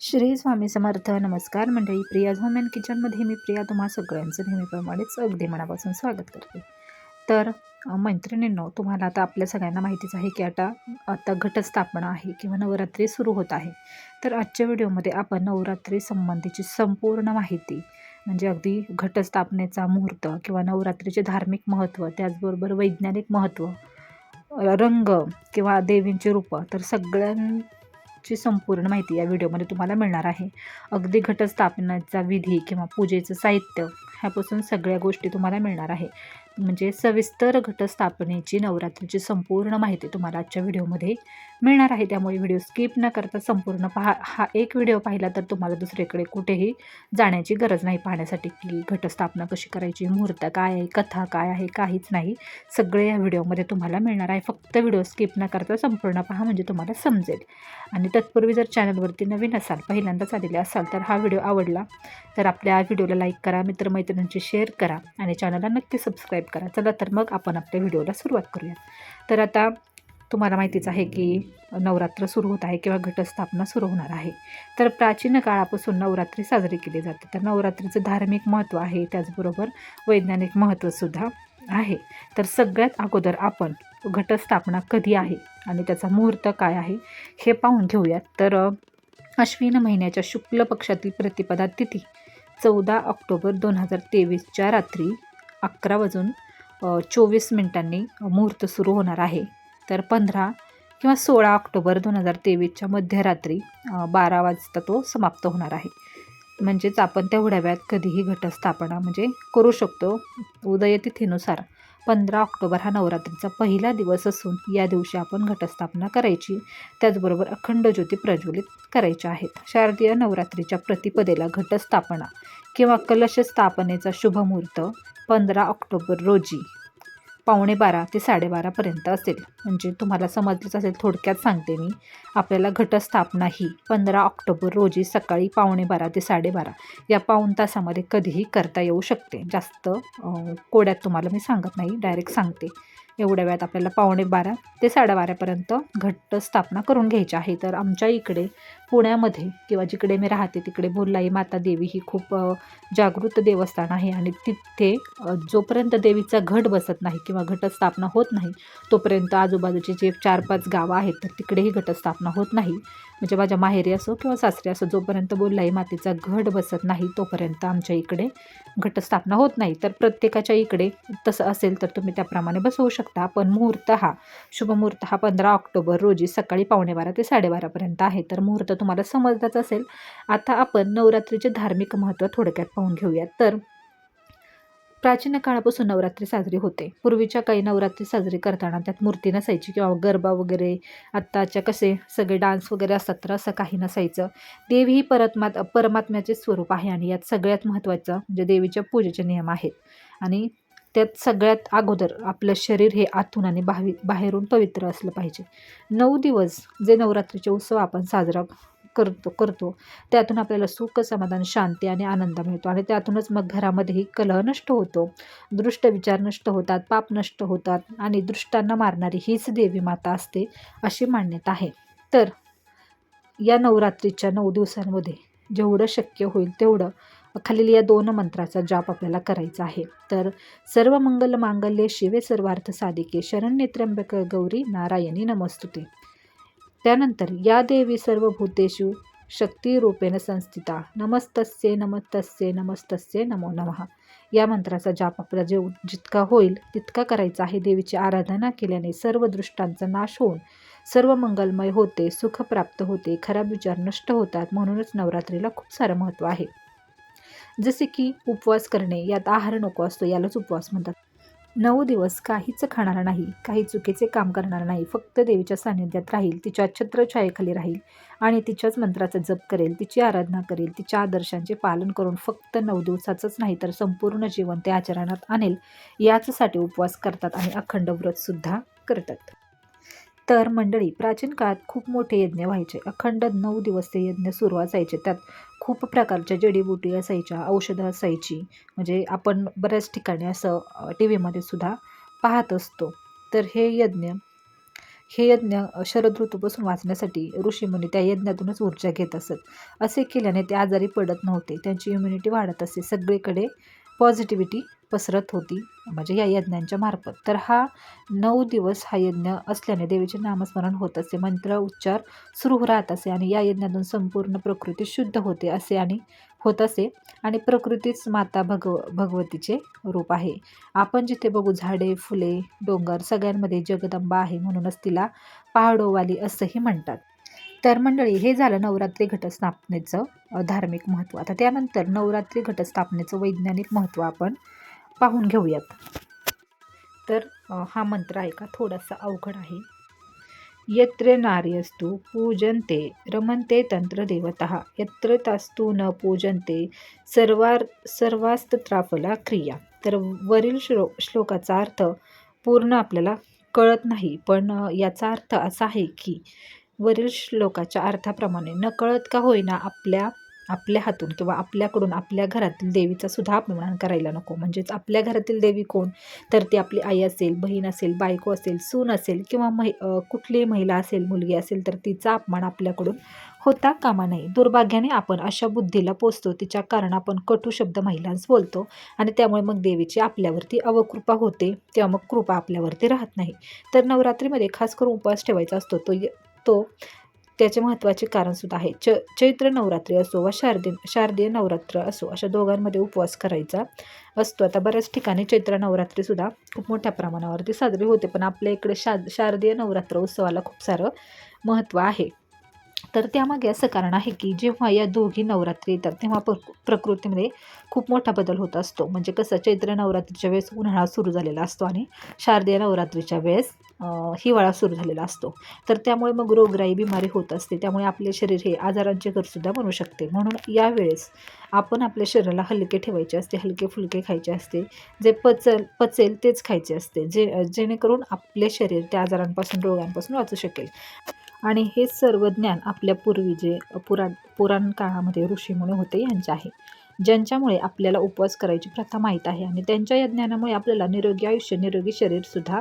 श्री स्वामी समर्थ. नमस्कार मंडळी. Priya's home and किचनमध्ये मी प्रिया तुम्हा सगळ्यांचं नेहमीप्रमाणेच अगदी मनापासून स्वागत करते. तर मैत्रिणींनो, तुम्हाला आता आपल्या सगळ्यांना माहितीच आहे की आता घटस्थापना आहे किंवा नवरात्री सुरू होत आहे. तर आजच्या व्हिडिओमध्ये आपण नवरात्री संबंधीची संपूर्ण माहिती, म्हणजे अगदी घटस्थापनेचा मुहूर्त किंवा नवरात्रीचे धार्मिक महत्त्व, त्याचबरोबर वैज्ञानिक महत्त्व, रंग किंवा देवींची रूपं, तर सगळ्यांची संपूर्ण माहिती या व्हिडिओमध्ये तुम्हाला मिळणार आहे. अगदी घटस्थापनाचा विधी किंवा पूजेचं साहित्य ह्यापासून सगळ्या गोष्टी तुम्हाला मिळणार आहे. म्हणजे सविस्तर घटस्थापनेची नवरात्रीची संपूर्ण माहिती तुम्हाला आजच्या व्हिडिओमध्ये मिळणार आहे. त्यामुळे व्हिडिओ स्किप न करता संपूर्ण पहा. हा एक व्हिडिओ पाहिला तर तुम्हाला दुसरीकडे कुठेही जाण्याची गरज नाही पाहण्यासाठी की घटस्थापना कशी करायची, मुहूर्त काय आहे, कथा काय आहे, काहीच नाही. सगळे या व्हिडिओमध्ये तुम्हाला मिळणार आहे. फक्त व्हिडिओ स्किप न करता संपूर्ण पहा, म्हणजे तुम्हाला समजेल. आणि तत्पूर्वी जर चॅनलवरती नवीन असाल, पहिल्यांदाच आलेले असाल, तर हा व्हिडिओ आवडला तर आपल्या व्हिडिओला लाईक करा, मित्रमैत्रिणींची शेअर करा आणि चॅनलला नक्की सबस्क्राईब करा. चला तर मग आपण आपल्या व्हिडिओला सुरुवात करूया. तर आता तुम्हाला माहितीच आहे की नवरात्र सुरू होत आहे किंवा घटस्थापना सुरू होणार आहे. तर प्राचीन काळापासून नवरात्री साजरी केली जाते. तर नवरात्रीचं धार्मिक महत्त्व आहे, त्याचबरोबर वैज्ञानिक महत्त्वसुद्धा आहे. तर सगळ्यात अगोदर आपण घटस्थापना कधी आहे आणि त्याचा मुहूर्त काय आहे हे पाहून घेऊयात. तर अश्विन महिन्याच्या शुक्ल पक्षातील प्रतिपदा तिथी 14 ऑक्टोबर 2023च्या रात्री 11:24 मुहूर्त सुरू होणार आहे. तर 15 किंवा 16 ऑक्टोबर 2023च्या मध्यरात्री 12 वाजता तो समाप्त होणार आहे. म्हणजेच आपण तेवढ्या वेळात कधीही घटस्थापना म्हणजे करू शकतो. उदयतिथीनुसार 15 ऑक्टोबर हा नवरात्रीचा पहिला दिवस असून या दिवशी आपण घटस्थापना करायची. त्याचबरोबर अखंड ज्योती प्रज्वलित करायच्या आहेत. शारदीय नवरात्रीच्या प्रतिपदेला घटस्थापना किंवा कलश स्थापनेचा शुभमुहूर्त 15 ऑक्टोबर रोजी 11:15 ते 12:30 असेल. म्हणजे तुम्हाला समजलंच असेल, थोडक्यात सांगते मी. आपल्याला घटस्थापना ही 15 ऑक्टोबर रोजी सकाळी 11:15 ते 12:30 या पाऊण तासामध्ये कधीही करता येऊ शकते. जास्त कोड्यात तुम्हाला मी सांगत नाही, डायरेक्ट सांगते. एवढ्या वेळात आपल्याला 11:15 ते 12:30पर्यंत घटस्थापना करून घ्यायची आहे. तर आमच्या इकडे पुण्यामध्ये किंवा जिकडे मी राहते तिकडे बोल्लाई माता देवी ही खूप जागृत देवस्थान आहे आणि तिथे जोपर्यंत देवीचा घट बसत नाही किंवा घटस्थापना होत नाही तोपर्यंत आजूबाजूचे जे 4-5 गावं आहेत तर तिकडेही घटस्थापना होत नाही. म्हणजे माझ्या माहेरी असो किंवा सासरी असो, जोपर्यंत बोल्लाई मातेचा घट बसत नाही तोपर्यंत आमच्या इकडे घटस्थापना होत नाही. तर प्रत्येकाच्या इकडे तसं असेल तर तुम्ही त्याप्रमाणे बसवू शकता. पण शुभमुहूर्त हा 15 ऑक्टोबर रोजी सकाळी 11:15 ते 12:30पर्यंत आहे. तर मुहूर्त तुम्हाला समजलाच असेल. आता आपण नवरात्रीचे धार्मिक महत्त्व थोडक्यात पाहून घेऊयात. तर प्राचीन काळापासून नवरात्री साजरी होते. पूर्वीच्या काही नवरात्री साजरी करताना त्यात मूर्ती नसायची किंवा गरबा वगैरे आत्ताच्या कसे सगळे डान्स वगैरे असतात, तर असं काही नसायचं. देवी ही परमात्म्याचे स्वरूप आहे आणि यात सगळ्यात महत्त्वाचं म्हणजे देवीच्या पूजेचे नियम आहेत. आणि त्यात सगळ्यात अगोदर आपलं शरीर हे आतून आणि बाहेरून पवित्र असलं पाहिजे. 9 दिवस जे नवरात्रीचे उत्सव आपण साजरा करतो त्यातून आपल्याला सुख, समाधान, शांती आणि आनंद मिळतो आणि त्यातूनच मग घरामध्येही कलह नष्ट होतो, दृष्ट विचार नष्ट होतात, पाप नष्ट होतात आणि दृष्टांना मारणारी हीच देवी माता असते अशी मान्यता आहे. तर या नवरात्रीच्या 9 दिवसांमध्ये जेवढं शक्य होईल तेवढं खालील या 2 मंत्राचा जाप आपल्याला करायचा आहे. तर सर्व मंगल मांगल्ये शिवे सर्वार्थ साधिके शरण्ये त्र्यंबके गौरी नारायणी नमोस्तुते. त्यानंतर या देवी सर्वभूतेषु शक्तिरूपेण संस्थिता नमस्तस्ये नमस्तस्ये नमस्तस्ये नमो नमः. या मंत्राचा जाप आपला जितका होईल तितका करायचा आहे. देवीची आराधना केल्याने सर्व दृष्टांचा नाश होऊन सर्व मंगलमय होते, सुख प्राप्त होते, खराब विचार नष्ट होतात. म्हणूनच नवरात्रीला खूप सारं महत्त्व आहे. जसे की उपवास करणे, यात आहार नको असतो, यालाच उपवास म्हणतात. 9 दिवस काहीच खाणार नाही, काही चुकीचे काम करणार नाही, फक्त देवीच्या सानिध्यात राहील, तिच्या छत्रछायेखाली राहील आणि तिच्याच मंत्राचा जप करेल, तिची आराधना करेल, तिच्या आदर्शांचे पालन करून फक्त 9 दिवसाचंच नाही तर संपूर्ण जीवन ते आचरणात आणेल याचसाठी उपवास करतात आणि अखंड व्रतसुद्धा करतात. तर मंडळी, प्राचीन काळात खूप मोठे यज्ञ व्हायचे. अखंड 9 दिवस ते यज्ञ सुरू असायचे. त्यात खूप प्रकारच्या जडीबुटी असायच्या, औषधं असायची. म्हणजे आपण बऱ्याच ठिकाणी असं टी व्हीमध्ये सुद्धा पाहत असतो. तर हे यज्ञ हे यज्ञ शरद ऋतूपासून वाचण्यासाठी ऋषीमुनी त्या यज्ञातूनच ऊर्जा घेत असत। असे केल्याने ते आजारी पडत नव्हते, त्यांची इम्युनिटी वाढत असे, सगळीकडे पॉझिटिव्हिटी पसरत होती म्हणजे या यज्ञांच्या मार्फत। तर हा 9 दिवस हा यज्ञ असल्याने देवीचे नामस्मरण होत असे, मंत्र उच्चार सुरू राहत असे आणि या यज्ञातून संपूर्ण प्रकृती शुद्ध होते असे आणि होत असे आणि प्रकृतीच माता भगवतीचे रूप आहे। आपण जिथे बघू झाडे, फुले, डोंगर सगळ्यांमध्ये जगदंबा आहे, म्हणूनच तिला पहाडोवाली असंही म्हणतात। तर मंडळी, हे झालं नवरात्री घटस्थापनेचं धार्मिक महत्त्व। आता त्यानंतर नवरात्री घटस्थापनेचं वैज्ञानिक महत्त्व आपण पाहून घेऊयात। तर हा मंत्र आहे का थोडासा अवघड आहे। यत्र नार्यस्तु पूजन्ते रमन्ते तंत्रदेवतः यत्र तास्तु न पूजन्ते सर्वास्तत्राफला क्रिया। तर वरील श्लोकाचा अर्थ पूर्ण आपल्याला कळत नाही, पण याचा अर्थ असा आहे की वरील श्लोकाच्या अर्थाप्रमाणे नकळत का होईना आपल्या हातून किंवा आपल्याकडून आपल्या घरातील देवीचा सुद्धा अपमान करायला नको। म्हणजेच आपल्या घरातील देवी कोण, तर ती आपली आई असेल, बहीण असेल, बायको असेल, सून असेल किंवा कुठलीही महिला असेल, मुलगी असेल, तर तिचा अपमान आपल्याकडून होता कामा नये। दुर्भाग्याने आपण अशा बुद्धीला पोचतो, तिच्या कारण आपण कटू शब्द महिलांस बोलतो आणि त्यामुळे मग देवीची आपल्यावरती अवकृपा होते, तेव्हा मग कृपा आपल्यावरती राहत नाही। तर नवरात्रीमध्ये खास करून उपवास ठेवायचा असतो, तो त्याचे महत्त्वाचे कारणसुद्धा आहे। चैत्र नवरात्री असो वा शारदीय नवरात्र असो, अशा दोघांमध्ये उपवास करायचा असतो। आता बऱ्याच ठिकाणी चैत्र नवरात्रीसुद्धा खूप मोठ्या प्रमाणावरती साजरी होते, पण आपल्या इकडे शारदीय नवरात्र उत्सवाला खूप सारं महत्त्व आहे। तर त्यामागे असं कारण आहे की जेव्हा या दोघी नवरात्री येतात तेव्हा प्रकृतीमध्ये खूप मोठा बदल होत असतो। म्हणजे कसं, चैत्र नवरात्रीच्या वेळेस उन्हाळा सुरू झालेला असतो आणि शारदीय नवरात्रीच्या वेळेस हिवाळा सुरू झालेला असतो। तर त्यामुळे मग रोगराई, बिमारी होत असते, त्यामुळे आपले शरीर हे आजारांचे घरसुद्धा बनू शकते। म्हणून यावेळेस आपण आपल्या शरीराला हलके ठेवायचे असते, हलके फुलके खायचे असते, जे पचेल तेच खायचे असते, जेणेकरून आपले शरीर त्या आजारांपासून, रोगांपासून वाचू शकेल। आणि हे सर्व ज्ञान आपल्या पूर्वी जे पुराण काळामध्ये ऋषीमुनी होते यांचे आहे, ज्यांच्यामुळे आपल्याला उपवास करायची प्रथा माहीत आहे आणि त्यांच्या या ज्ञानामुळे आपल्याला निरोगी आयुष्य, निरोगी शरीरसुद्धा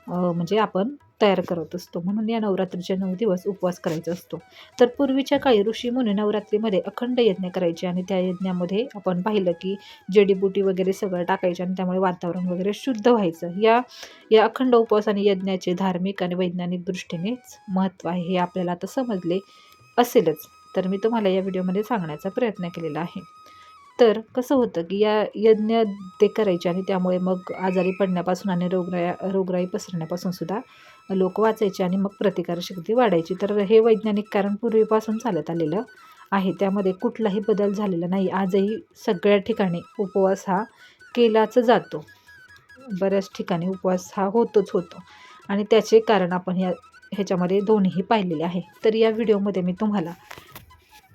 म्हणजे आपण तयार करत असतो। म्हणून या नवरात्रीचे 9 दिवस उपवास करायचा असतो। तर पूर्वीच्या काळी ऋषीमुनी नवरात्रीमध्ये अखंड यज्ञ करायचे आणि त्या यज्ञामध्ये आपण पाहिलं की जडीबुटी वगैरे सगळं टाकायचे आणि त्यामुळे वातावरण वगैरे शुद्ध व्हायचं। या अखंड उपवास आणि यज्ञाचे धार्मिक आणि वैज्ञानिक दृष्टीनेच महत्त्व आहे, हे आपल्याला आता समजले असेलच। तर मी तुम्हाला या व्हिडिओमध्ये सांगण्याचा प्रयत्न केलेला आहे। तर कसं होतं की या यज्ञ ते करायचे आणि त्यामुळे मग आजारी पडण्यापासून आणि रोगराई पसरण्यापासून सुद्धा लोक वाचायचे आणि मग प्रतिकारशक्ती वाढायची। तर हे वैज्ञानिक कारण पूर्वीपासून चालत आलेलं आहे, त्यामध्ये कुठलाही बदल झालेला नाही। आजही सगळ्या ठिकाणी उपवास हा केलाच जातो, बऱ्याच ठिकाणी उपवास हा होतो आणि त्याचे कारण आपण ह्याच्यामध्ये दोन्हीही पाहिलेले आहे। तर या व्हिडिओमध्ये मी तुम्हाला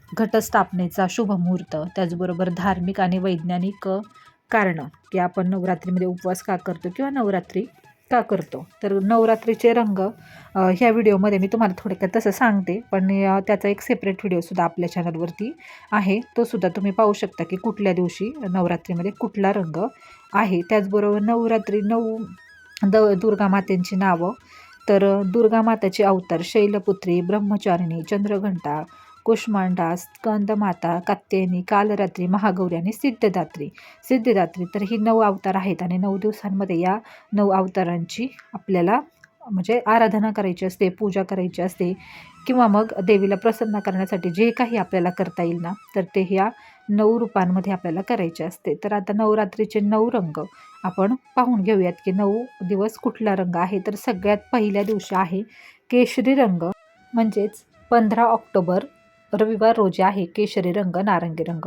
घटस्थापनेचा शुभमुहूर्त, त्याचबरोबर धार्मिक आणि वैज्ञानिक कारणं की आपण नवरात्रीमध्ये उपवास का करतो किंवा नवरात्री का करतो। तर नवरात्रीचे रंग ह्या व्हिडिओमध्ये मी तुम्हाला थोडक्यात तसं सांगते, पण त्याचा एक सेपरेट व्हिडिओसुद्धा आपल्या चॅनलवरती आहे, तो सुद्धा तुम्ही पाहू शकता की कुठल्या दिवशी नवरात्रीमध्ये कुठला रंग आहे। त्याचबरोबर नवरात्री 9 दुर्गा मातेंची नावं, तर दुर्गा माताचे अवतार शैलपुत्री, ब्रह्मचारिणी, चंद्रघंटा, कुष्मांडा, स्कंदमाता, कात्यायनी, कालरात्री, महागौरी आणि सिद्धिदात्री। तर ही 9 अवतार आहेत आणि 9 दिवसांमध्ये या 9 अवतारांची आपल्याला म्हणजे आराधना करायची असते, पूजा करायची असते किंवा मग देवीला प्रसन्न करण्यासाठी जे काही आपल्याला करता येईल ना, तर ते ह्या 9 रूपांमध्ये आपल्याला करायचे असते। तर आता नवरात्रीचे 9 रंग आपण पाहून घेऊयात की 9 दिवस कुठला रंग आहे। तर सगळ्यात पहिल्या दिवशी आहे केशरी रंग, म्हणजेच 15 ऑक्टोबर रविवार रोजी आहे केशरी रंग, नारंगी रंग।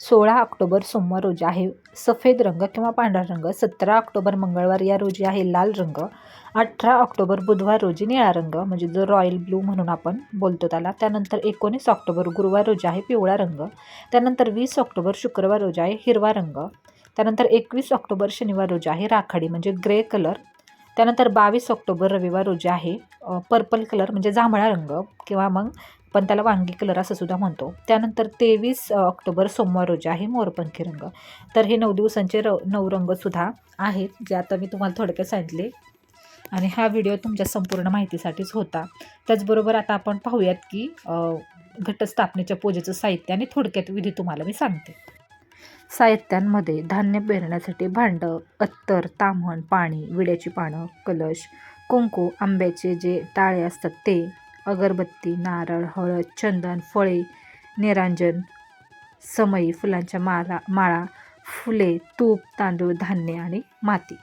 16 ऑक्टोबर सोमवार रोजी आहे सफेद रंग किंवा पांढरा रंग। 17 ऑक्टोबर मंगळवार या रोजी आहे लाल रंग। 18 ऑक्टोबर बुधवार रोजी निळा रंग, म्हणजे जो रॉयल ब्लू म्हणून आपण बोलतो त्याला। त्यानंतर 19 ऑक्टोबर गुरुवार रोजी आहे पिवळा रंग। त्यानंतर 20 ऑक्टोबर शुक्रवार रोजी आहे हिरवा रंग। त्यानंतर 21 ऑक्टोबर शनिवार रोजी आहे राखाडी म्हणजे ग्रे कलर। त्यानंतर 22 ऑक्टोबर रविवार रोजी आहे पर्पल कलर म्हणजे जांभळा रंग किंवा मग पण त्याला वांगी कलर असं सुद्धा म्हणतो। त्यानंतर 23 ऑक्टोबर सोमवार रोजी आहे मोरपंखी रंग। तर हे 9 दिवसांचे 9 रंगसुद्धा आहेत, जे आता मी तुम्हाला थोडक्यात सांगितले। आणि हा व्हिडिओ तुमच्या संपूर्ण माहितीसाठीच होता. त्याचबरोबर आता आपण पाहूयात की घटस्थापनेच्या पूजेचं साहित्य आणि थोडक्यात विधी तुम्हाला मी सांगते. साहित्यांमध्ये धान्य पेरण्यासाठी भांडं, अत्तर, ताम्हण, पाणी, विड्याची पानं, कलश, कुंकू, आंब्याचे जे टाळे असतात ते, अगरबत्ती, नारळ, हळद, चंदन, फळे, निरांजन, समई, फुलांच्या माळा, फुले, तूप, तांदूळ, धान्य आणि माती.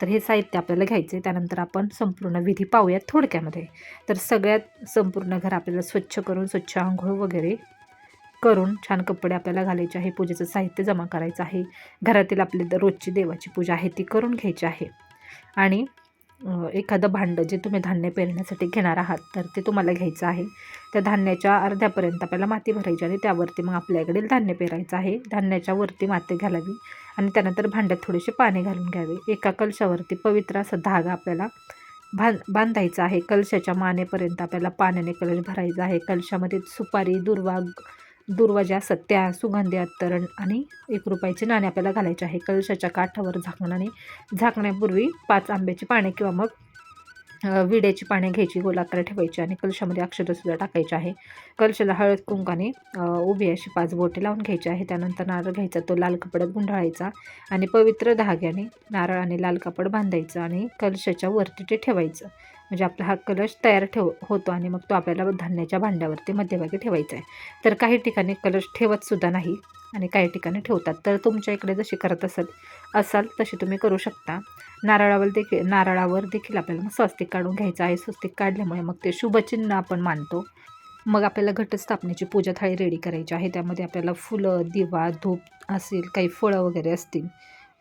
तर हे साहित्य आपल्याला घ्यायचं आहे. त्यानंतर आपण संपूर्ण विधी पाहूयात थोडक्यामध्ये. तर सगळ्यात संपूर्ण घर आपल्याला स्वच्छ करून, स्वच्छ आंघोळ वगैरे करून, छान कपडे आपल्याला घालायचे आहे. पूजेचं साहित्य जमा करायचं आहे. घरातील आपली रोजची देवाची पूजा आहे ती करून घ्यायची आहे. आणि एखादं भांडं जे तुम्ही धान्य पेरण्यासाठी घेणार आहात तर ते तुम्हाला घ्यायचं आहे. त्या धान्याच्या अर्ध्यापर्यंत आपल्याला माती भरायची आणि त्यावरती मग आपल्याकडे धान्य पेरायचं आहे. धान्याच्या वरती माती घालावी आणि त्यानंतर भांड्यात थोडेसे पाणी घालून घ्यावे. एका कलशावरती पवित्र असा धागा आपल्याला बांधायचा आहे. कलशाच्या मानेपर्यंत आपल्याला पाण्याने कलश भरायचा आहे. कलशामध्ये सुपारी, दुर्वा ज्या असतात त्या, सुगंधी अत्तर आणि 1 रुपयाचे नाणे आपल्याला घालायचे आहे. कलशाच्या काठावर झाकण्यापूर्वी 5 आंब्याची पाने किंवा मग विड्याची पाने घ्यायची, गोलाकार ठेवायची आणि कलशामध्ये अक्षतंसुद्धा टाकायचे आहे. कलशाला हळद कुंकाने उभी अशी 5 बोटे लावून घ्यायची आहे. त्यानंतर नारळ घ्यायचा, तो लाल कपड्यात गुंडाळायचा आणि पवित्र धाग्याने नारळ आणि लाल कापड बांधायचं आणि कलशाच्या वरती ते ठेवायचं. म्हणजे आपला हा कलश तयार होतो आणि मग तो आपल्याला धान्याच्या भांड्यावरती मध्यभागी ठेवायचा आहे. तर काही ठिकाणी कलश ठेवतसुद्धा नाही आणि काही ठिकाणी ठेवतात. तर तुमच्या इकडे जशी करत असाल तशी तुम्ही करू शकता. नारळावर देखील आपल्याला मग स्वस्तिक काढून घ्यायचं आहे. स्वस्तिक काढल्यामुळे मग ते शुभचिन्ह आपण मानतो. मग आपल्याला घटस्थापनेची पूजा थाळी रेडी करायची आहे. त्यामध्ये आपल्याला फुलं, दिवा, धूप असेल, काही फळं वगैरे असतील,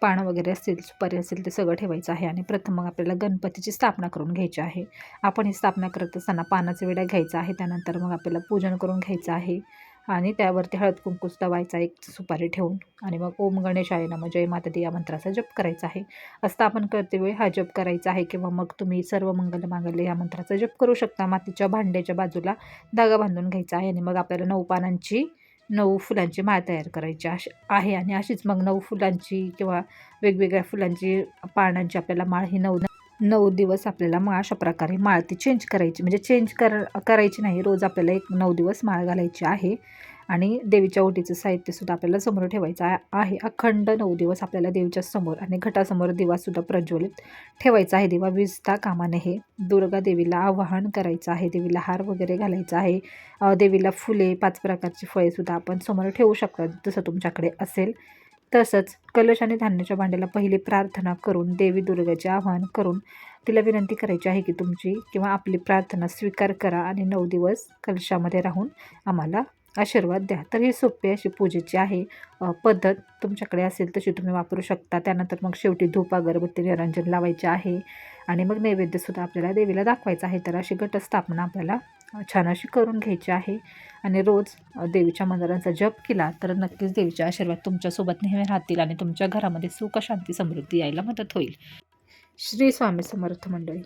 पानं वगैरे असतील, सुपारी असेल, ते सगळं ठेवायचं आहे. आणि प्रथम मग आपल्याला गणपतीची स्थापना करून घ्यायची आहे. आपण ही स्थापना करत असताना पानाचा विडा घ्यायचा आहे. त्यानंतर मग आपल्याला पूजन करून घ्यायचं आहे आणि त्यावरती हळद कुंकू दवायचा, एक सुपारी ठेवून आणि मग ओम गणेशाय नमः, जय माता दी या मंत्राचा जप करायचा आहे. स्थापन करते वेळी हा जप करायचा आहे किंवा मग तुम्ही सर्व मंगल मांगल्य या मंत्राचा जप करू शकता. मातीच्या भांड्याच्या बाजूला धागा बांधून घ्यायचा आहे आणि मग आपल्याला 9 पानांची 9 फुलांची माळ तयार करायची आहे आणि अशीच मग 9 फुलांची किंवा वेगवेगळ्या फुलांची पानांची आपल्याला माळ ही 9 दिवस आपल्याला मग अशा प्रकारे माळ ती चेंज करायची. म्हणजे चेंज करायची नाही, रोज आपल्याला एक 9 दिवस माळ घालायची आहे. आणि देवीच्या ओटीचं साहित्यसुद्धा आपल्याला समोर ठेवायचं आहे. अखंड 9 दिवस आपल्याला देवीच्या समोर आणि घटासमोर दिवासुद्धा प्रज्वलित ठेवायचा आहे. दिवा विझता कामा नये. दुर्गा देवीला आवाहन करायचं आहे. देवीला हार वगैरे घालायचा आहे. देवीला फुले, 5 प्रकारची फळेसुद्धा आपण समोर ठेवू शकता जसं तुमच्याकडे असेल तसंच. कलश आणि धान्याच्या भांड्याला पहिली प्रार्थना करून देवी दुर्गाचे आवाहन करून तिला विनंती करायची आहे की तुमची किंवा आपली प्रार्थना स्वीकार करा आणि 9 दिवस कलशामध्ये राहून आम्हाला आशीर्वाद द्या. तर ही सोपी अशी पूजेची आहे पद्धत. तुमच्याकडे असेल तशी तुम्ही वापरू शकता. त्यानंतर मग शेवटी धूप, अगरबत्ती, निरांजन लावायचे आहे आणि मग नैवेद्यसुद्धा आपल्याला देवीला दाखवायचा आहे. तर अशी घटस्थापना आपल्याला छान अशी करून घ्यायची आहे आणि रोज देवीच्या मंदिरांचा जप केला तर नक्कीच देवीचे आशीर्वाद तुमच्यासोबत नेहमी राहतील आणि तुमच्या घरामध्ये सुख, शांती, समृद्धी यायला मदत होईल. श्री स्वामी समर्थ मंडळी.